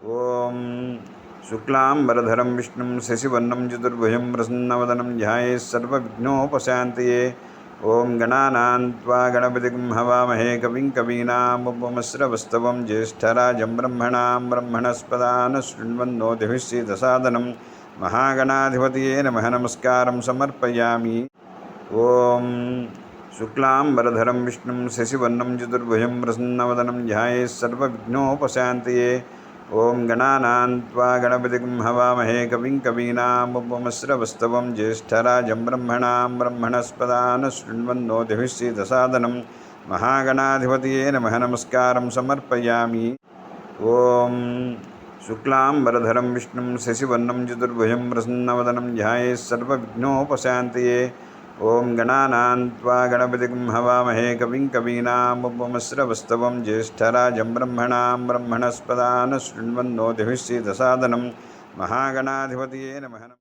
ఓం శుక్లాంబరధరం విష్ణుం శశివర్ణం చతుర్భుజం ప్రసన్నవదనం ధ్యాయేత్ సర్వవిఘ్నోపశాంతయే. ఓం గణానాం త్వా గణపతిం హవామహే కవిం కవీనాముపమస్రవస్తవం జ్యేష్ఠరాజం బ్రహ్మణాం బ్రహ్మణస్పదాన శృణ్వన్నోతిభిः सीदसादनं మహాగణాధిపతయే నమః. నమస్కారం సమర్పయామి. ఓం శుక్లాంబరధరం విష్ణుం శశివర్ణం చతుర్భుజం ప్రసన్నవదనం ధ్యాయేత్ సర్వవిఘ్నోపశాంతయే. ఓం గణానాం త్వా గణపతిం హవామహే కవిం కవీనాముపమస్రవస్తవం జ్యేష్ఠరాజం బ్రహ్మణాం బ్రహ్మణస్పదాన శృణ్వన్నోతిభిः सीदसादनं మహాగణాధిపతయే నమః. నమస్కారం సమర్పయామి. ఓం శుక్లాంబరధరం విష్ణుం శశివర్ణం చతుర్భుజం ప్రసన్నవదనం ధ్యాయేత్ సర్వవిఘ్నోపశాంతయే. ఓం గణానాం త్వా గణపతిం హవామహే కవిం కవీనాముపమస్రవస్తవం జ్యేష్ఠరాజం బ్రహ్మణాం బ్రహ్మణస్పదాన శృణ్వన్నోతిభిः सीदसादनं మహాగణాధిపతయే నమః.